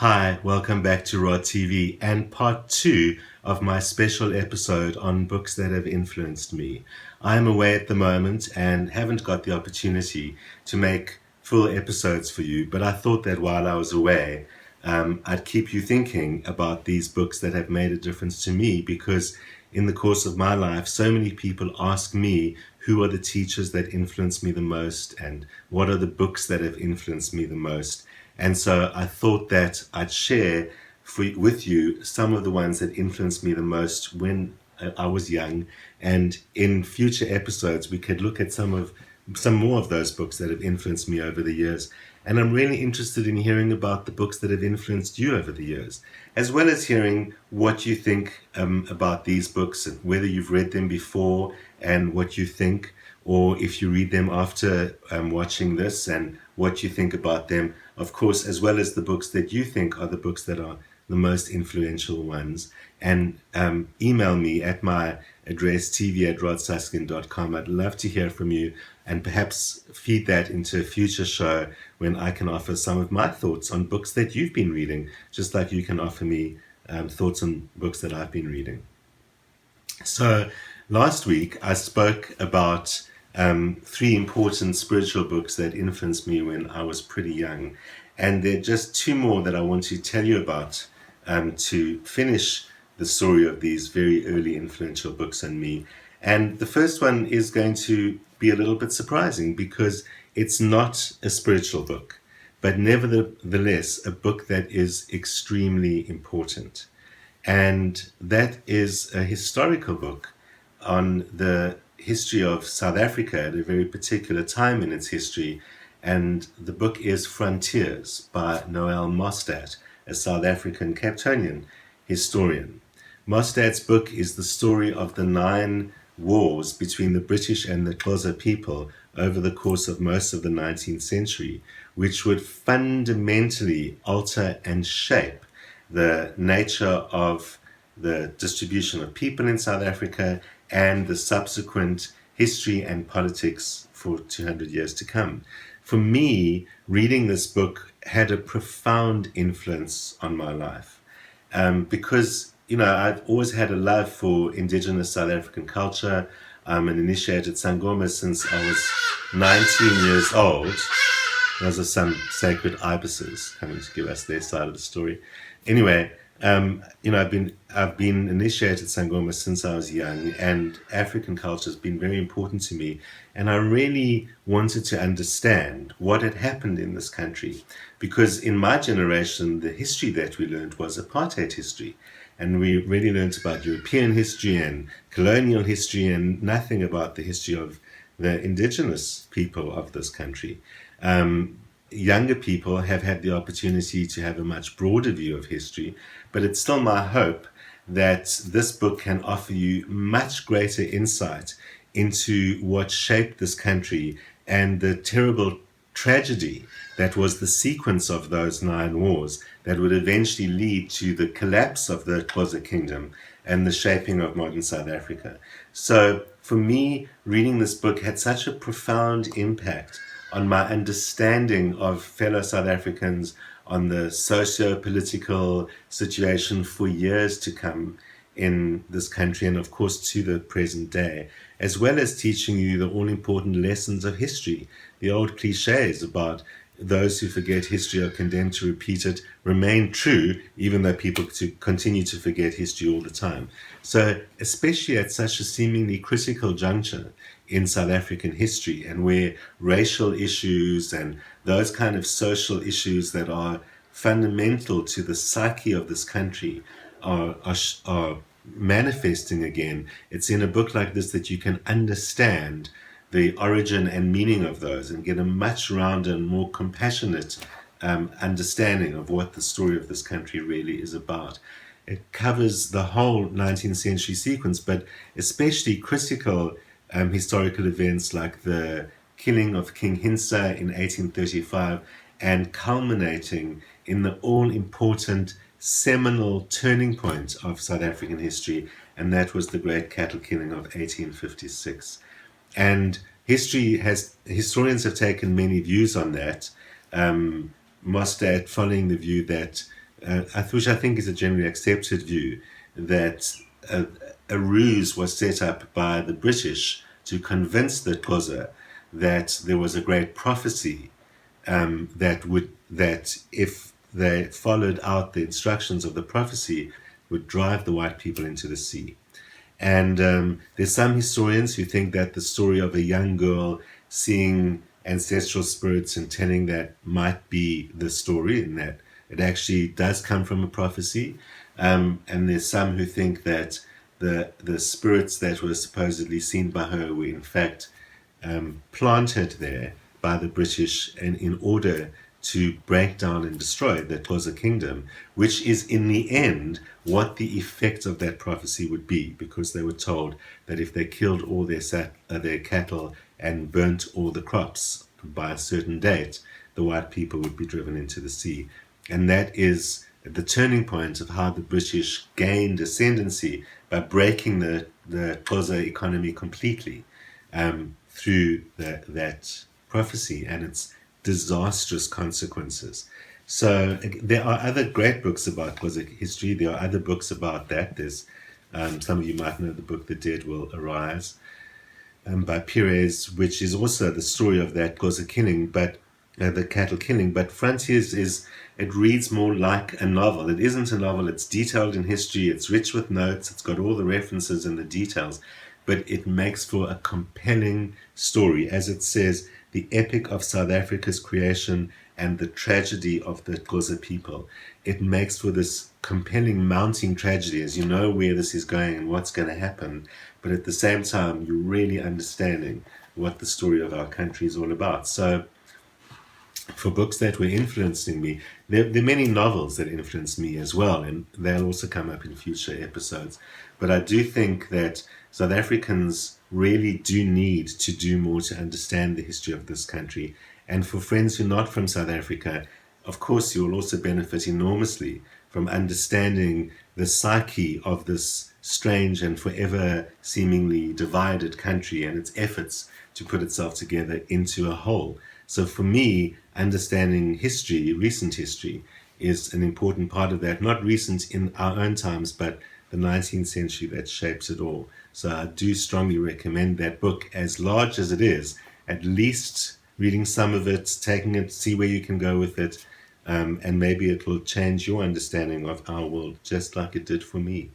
Hi, welcome back to Raw TV and part 2 of my special episode on books that have influenced me. I'm away at the moment and haven't got the opportunity to make full episodes for you, but I thought that while I was away, I'd keep you thinking about these books that have made a difference to me because in the course of my life, so many people ask me who are the teachers that influence me the most and what are the books that have influenced me the most. And so I thought that I'd share with you some of the ones that influenced me the most when I was young. And in future episodes, we could look at some more of those books that have influenced me over the years. And I'm really interested in hearing about the books that have influenced you over the years, as well as hearing what you think about these books and whether you've read them before and what you think, or if you read them after watching this and what you think about them, of course, as well as the books that you think are the books that are the most influential ones. And email me at my address, tv@rodsuskin.com. I'd love to hear from you and perhaps feed that into a future show when I can offer some of my thoughts on books that you've been reading, just like you can offer me thoughts on books that I've been reading. So last week I spoke about three important spiritual books that influenced me when I was pretty young. And there are just two more that I want to tell you about to finish the story of these very early influential books on me. And the first one is going to be a little bit surprising because it's not a spiritual book, but nevertheless a book that is extremely important. And that is a historical book on the history of South Africa at a very particular time in its history. And the book is Frontiers by Noel Mostert, a South African Capetonian historian. Mostert's book is the story of the 9 wars between the British and the Xhosa people over the course of most of the 19th century, which would fundamentally alter and shape the nature of the distribution of people in South Africa and the subsequent history and politics for 200 years to come. For me, reading this book had a profound influence on my life because, I've always had a love for indigenous South African culture. I'm an initiated Sangoma since I was 19 years old. Those are some sacred ibises coming to give us their side of the story. Anyway, I've been initiated Sangoma since I was young, and African culture has been very important to me. And I really wanted to understand what had happened in this country, because in my generation, the history that we learned was apartheid history. And we really learned about European history and colonial history and nothing about the history of the indigenous people of this country. Younger people have had the opportunity to have a much broader view of history, but it's still my hope that this book can offer you much greater insight into what shaped this country and the terrible tragedy that was the sequence of those 9 wars that would eventually lead to the collapse of the Xhosa kingdom and the shaping of modern South Africa. So for me, reading this book had such a profound impact on my understanding of fellow South Africans, on the socio-political situation for years to come in this country, and of course to the present day, as well as teaching you the all-important lessons of history, the old cliches about those who forget history are condemned to repeat it remain true, even though people continue to forget history all the time. So especially at such a seemingly critical juncture in South African history, and where racial issues and those kind of social issues that are fundamental to the psyche of this country are manifesting again, it's in a book like this that you can understand the origin and meaning of those and get a much rounder and more compassionate understanding of what the story of this country really is about. It covers the whole 19th century sequence, but especially critical historical events like the killing of King Hinsa in 1835 and culminating in the all-important seminal turning point of South African history, and that was the great cattle killing of 1856. And historians have taken many views on that. Mostert following the view that which I think is a generally accepted view, that a, a ruse was set up by the British to convince the Xhosa that there was a great prophecy, that if they followed out the instructions of the prophecy, would drive the white people into the sea. And there's some historians who think that the story of a young girl seeing ancestral spirits and telling that might be the story, and that it actually does come from a prophecy. And there's some who think that the spirits that were supposedly seen by her were in fact planted there by the British, and in order to break down and destroy the Xhosa kingdom, which is in the end what the effect of that prophecy would be, because they were told that if they killed all their cattle and burnt all the crops by a certain date, the white people would be driven into the sea. And that is the turning point of how the British gained ascendancy, by breaking the Xhosa economy completely through that prophecy and its disastrous consequences. So there are other great books about Xhosa history. There are other books about that. There's some of you might know the book The Dead Will Arise, by Pires, which is also the story of that Xhosa killing, but the cattle killing. But Frontiers it reads more like a novel. It isn't a novel. It's detailed in history. It's rich with notes. It's got all the references and the details, but it makes for a compelling story. As it says, the epic of South Africa's creation and the tragedy of the Xhosa people. It makes for this compelling mounting tragedy, as you know where this is going and what's going to happen, but at the same time, you're really understanding what the story of our country is all about. So, for books that were influencing me, there are many novels that influenced me as well, and they'll also come up in future episodes. But I do think that South Africans really do need to do more to understand the history of this country. And for friends who are not from South Africa, of course, you will also benefit enormously from understanding the psyche of this strange and forever seemingly divided country and its efforts to put itself together into a whole. So for me, understanding history, recent history, is an important part of that. Not recent in our own times, but the 19th century that shapes it all. So I do strongly recommend that book, as large as it is, at least reading some of it, taking it, see where you can go with it, and maybe it will change your understanding of our world, just like it did for me.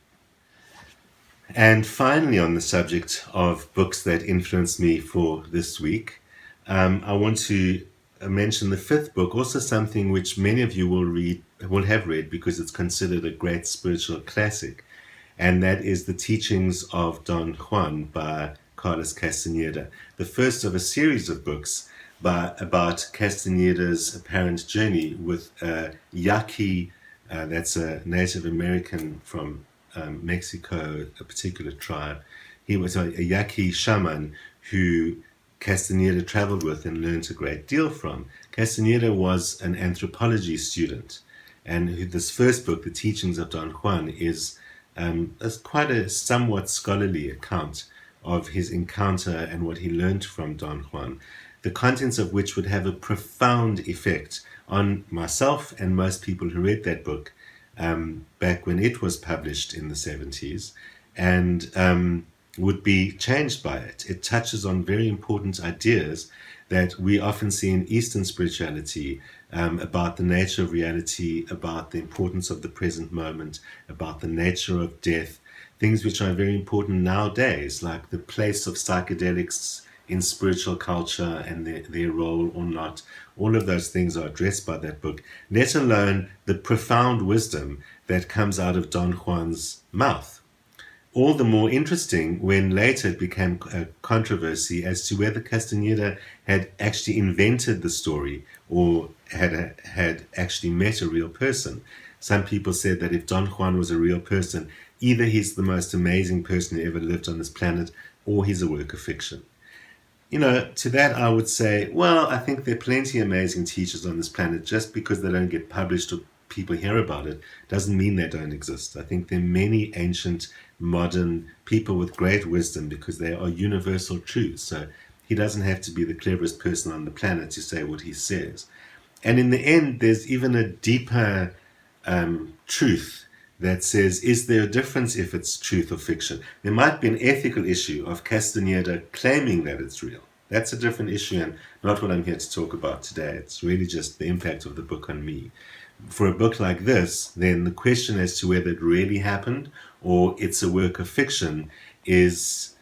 And finally, on the subject of books that influenced me for this week, I want to mention the fifth book, also something which many of you will have read because it's considered a great spiritual classic, and that is The Teachings of Don Juan by Carlos Castaneda, the first of a series of books about Castaneda's apparent journey with Yaqui, that's a Native American from Mexico, a particular tribe. He was a Yaqui shaman who Castaneda traveled with and learned a great deal from. Castaneda was an anthropology student, and this first book, The Teachings of Don Juan, is quite a somewhat scholarly account of his encounter and what he learned from Don Juan, the contents of which would have a profound effect on myself and most people who read that book back when it was published in the 70s, and would be changed by it. It touches on very important ideas that we often see in Eastern spirituality, about the nature of reality, about the importance of the present moment, about the nature of death, things which are very important nowadays, like the place of psychedelics in spiritual culture and their role or not. All of those things are addressed by that book, let alone the profound wisdom that comes out of Don Juan's mouth. All the more interesting when later it became a controversy as to whether Castaneda had actually invented the story or had actually met a real person. Some people said that if Don Juan was a real person, either he's the most amazing person who ever lived on this planet, or he's a work of fiction. To that I would say, well, I think there are plenty of amazing teachers on this planet. Just because they don't get published or people hear about it doesn't mean they don't exist. I think there are many ancient, modern people with great wisdom because they are universal truths. So he doesn't have to be the cleverest person on the planet to say what he says. And in the end, there's even a deeper truth that says, is there a difference if it's truth or fiction? There might be an ethical issue of Castaneda claiming that it's real. That's a different issue and not what I'm here to talk about today. It's really just the impact of the book on me. For a book like this, then the question as to whether it really happened or it's a work of fiction is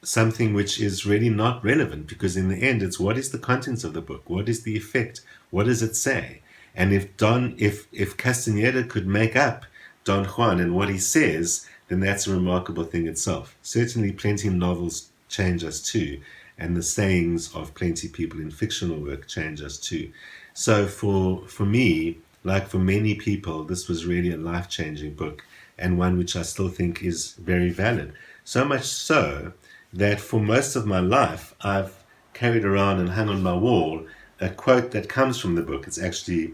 something which is really not relevant, because in the end, it's what is the contents of the book? What is the effect? What does it say? And if Castaneda could make up Don Juan and what he says, then that's a remarkable thing itself. Certainly plenty of novels change us too, and the sayings of plenty of people in fictional work change us too. So for me, like for many people, this was really a life-changing book, and one which I still think is very valid. So much so that for most of my life, I've carried around and hung on my wall a quote that comes from the book. It's actually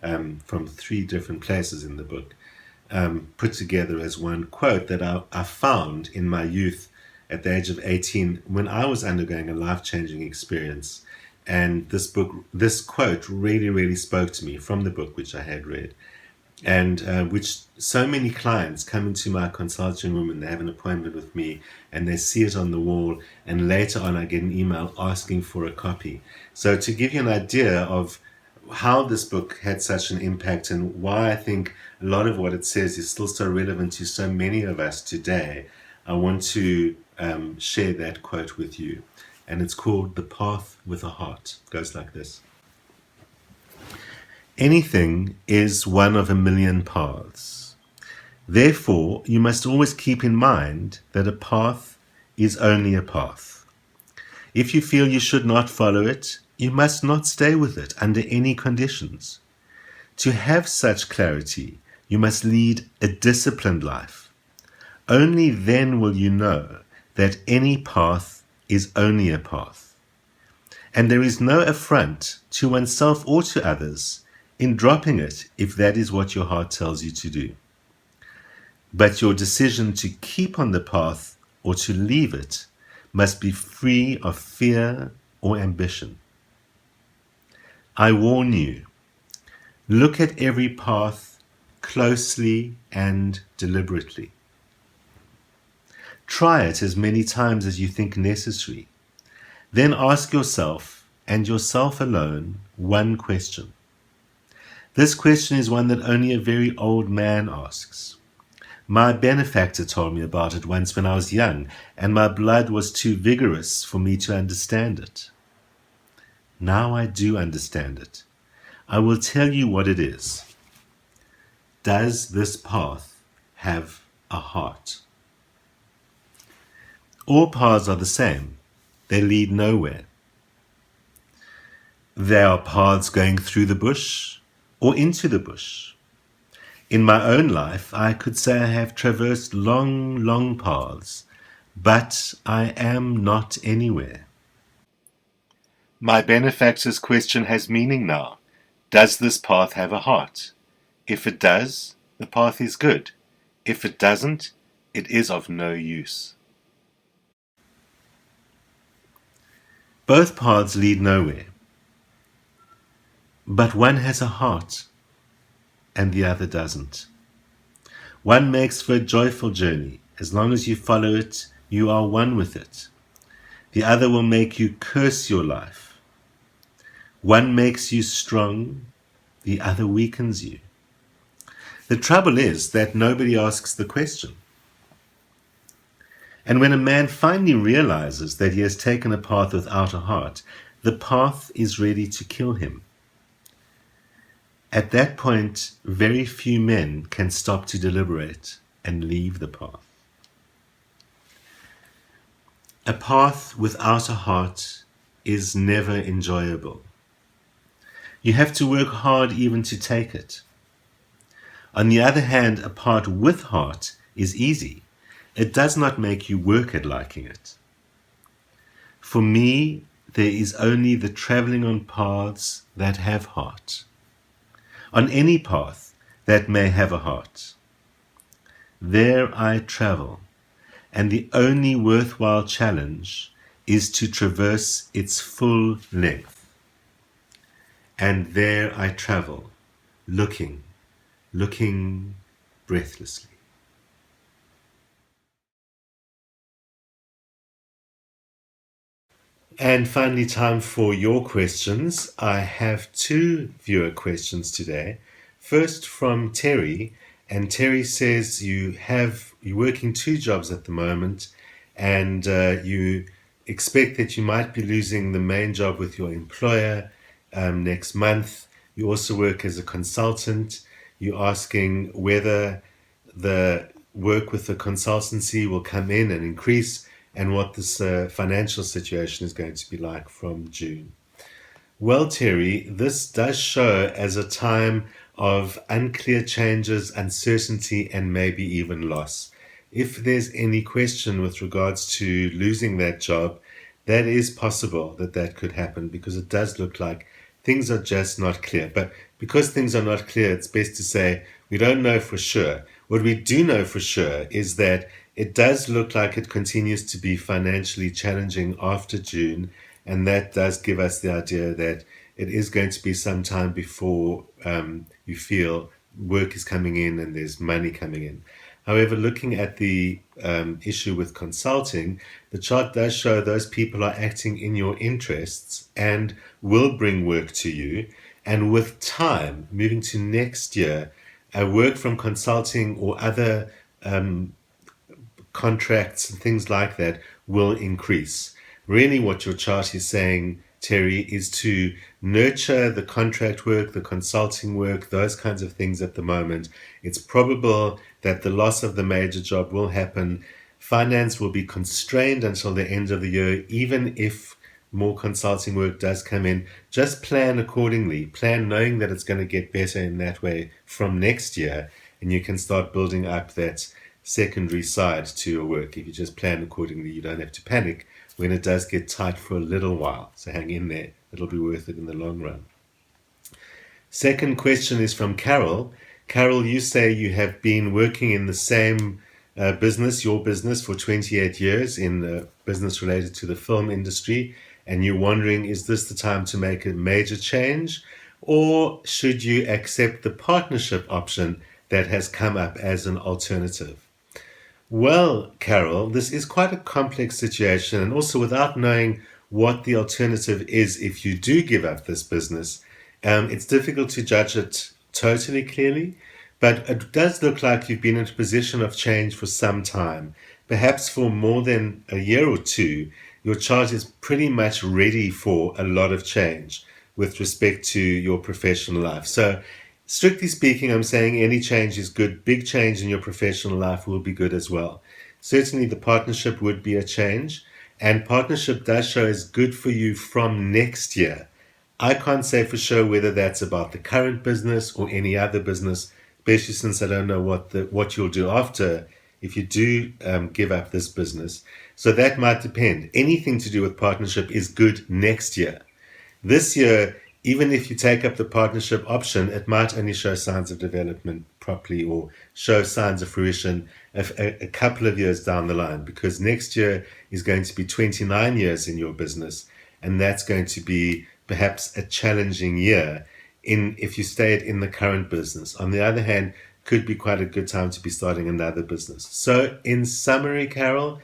from 3 different places in the book, put together as one quote that I found in my youth at the age of 18 when I was undergoing a life-changing experience. And this quote really, really spoke to me from the book which I had read, and which so many clients come into my consulting room and they have an appointment with me and they see it on the wall, and later on I get an email asking for a copy. So to give you an idea of how this book had such an impact and why I think a lot of what it says is still so relevant to so many of us today, I want to share that quote with you. And it's called The Path with a Heart. It goes like this. Anything is one of a million paths. Therefore, you must always keep in mind that a path is only a path. If you feel you should not follow it, you must not stay with it under any conditions. To have such clarity, you must lead a disciplined life. Only then will you know that any path is only a path, and there is no affront to oneself or to others in dropping it if that is what your heart tells you to do. But your decision to keep on the path or to leave it must be free of fear or ambition. I warn you, look at every path closely and deliberately. Try it as many times as you think necessary. Then ask yourself, and yourself alone, one question. This question is one that only a very old man asks. My benefactor told me about it once when I was young, and my blood was too vigorous for me to understand it. Now I do understand it. I will tell you what it is. Does this path have a heart? All paths are the same. They lead nowhere. There are paths going through the bush or into the bush. In my own life, I could say I have traversed long, long paths, but I am not anywhere. My benefactor's question has meaning now. Does this path have a heart? If it does, the path is good. If it doesn't, it is of no use. Both paths lead nowhere, but one has a heart and the other doesn't. One makes for a joyful journey. As long as you follow it, you are one with it. The other will make you curse your life. One makes you strong, the other weakens you. The trouble is that nobody asks the question. And when a man finally realizes that he has taken a path without a heart, the path is ready to kill him. At that point, very few men can stop to deliberate and leave the path. A path without a heart is never enjoyable. You have to work hard even to take it. On the other hand, a path with heart is easy. It does not make you work at liking it. For me, there is only the traveling on paths that have heart. On any path that may have a heart. There I travel, and the only worthwhile challenge is to traverse its full length. And there I travel, looking, looking breathlessly. And finally, time for your questions. I have two viewer questions today. First from Terry, and Terry says you're working two jobs at the moment, and you expect that you might be losing the main job with your employer next month. You also work as a consultant. You're asking whether the work with the consultancy will come in and increase, and what this financial situation is going to be like from June. Well, Terry, this does show as a time of unclear changes, uncertainty, and maybe even loss. If there's any question with regards to losing that job, that is possible that that could happen, because it does look like things are just not clear. But because things are not clear, it's best to say we don't know for sure. What we do know for sure is that it does look like it continues to be financially challenging after June, and that does give us the idea that it is going to be some time before you feel work is coming in and there's money coming in. However, looking at the issue with consulting, the chart does show those people are acting in your interests and will bring work to you. And with time, moving to next year, work from consulting or other contracts and things like that will increase. Really, what your chart is saying, Terry, is to nurture the contract work, the consulting work, those kinds of things at the moment. It's probable that the loss of the major job will happen. Finance will be constrained until the end of the year, even if more consulting work does come in. Just plan accordingly. Plan knowing that it's going to get better in that way from next year, and you can start building up that secondary side to your work. If you just plan accordingly, you don't have to panic when it does get tight for a little while. So hang in there. It'll be worth it in the long run. Second question is from Carol. Carol, you say you have been working in the same business, your business, for 28 years in business related to the film industry, and you're wondering, is this the time to make a major change, or should you accept the partnership option that has come up as an alternative? Well, Carol, this is quite a complex situation, and also without knowing what the alternative is if you do give up this business, it's difficult to judge it totally clearly, but it does look like you've been in a position of change for some time, perhaps for more than a year or two. Your chart is pretty much ready for a lot of change with respect to your professional life. So strictly speaking, I'm saying any change is good. Big change in your professional life will be good as well. Certainly the partnership would be a change, and partnership does show as good for you from next year. I can't say for sure whether that's about the current business or any other business, especially since I don't know what you'll do after if you do give up this business. So that might depend. Anything to do with partnership is good next year. This year, even if you take up the partnership option, it might only show signs of development properly or show signs of fruition a couple of years down the line, because next year is going to be 29 years in your business, and that's going to be perhaps a challenging year if you stayed in the current business. On the other hand, could be quite a good time to be starting another business. So in summary, Carol,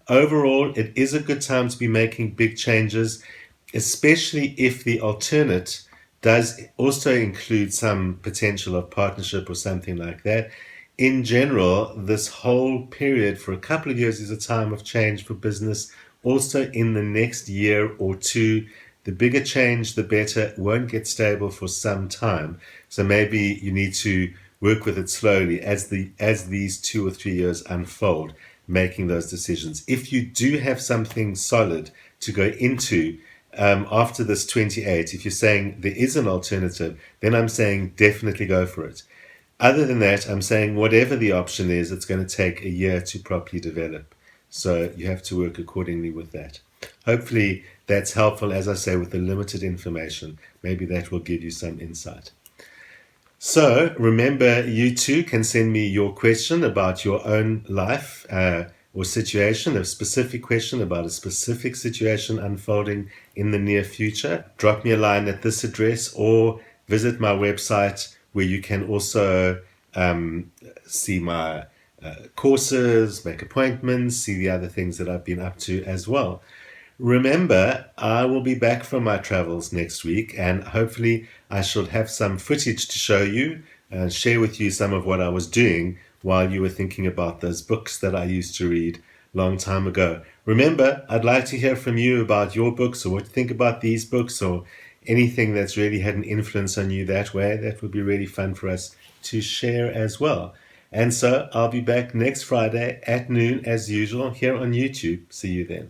overall, it is a good time to be making big changes, especially if the alternate does also include some potential of partnership or something like that. In general, this whole period for a couple of years is a time of change for business. Also, in the next year or two, the bigger change, the better. It won't get stable for some time. So maybe you need to work with it slowly as these 2 or 3 years unfold, making those decisions. If you do have something solid to go into after this 28, if you're saying there is an alternative, then I'm saying definitely go for it. Other than that, I'm saying whatever the option is, it's going to take a year to properly develop. So you have to work accordingly with that. Hopefully that's helpful, as I say, with the limited information. Maybe that will give you some insight. So remember, you too can send me your question about your own life or situation, a specific question about a specific situation unfolding in the near future. Drop me a line at this address or visit my website, where you can also see my courses, make appointments, see the other things that I've been up to as well. Remember, I will be back from my travels next week, and hopefully I shall have some footage to show you and share with you some of what I was doing while you were thinking about those books that I used to read long time ago. Remember, I'd like to hear from you about your books, or what you think about these books, or anything that's really had an influence on you that way. That would be really fun for us to share as well. And so I'll be back next Friday at noon as usual here on YouTube. See you then.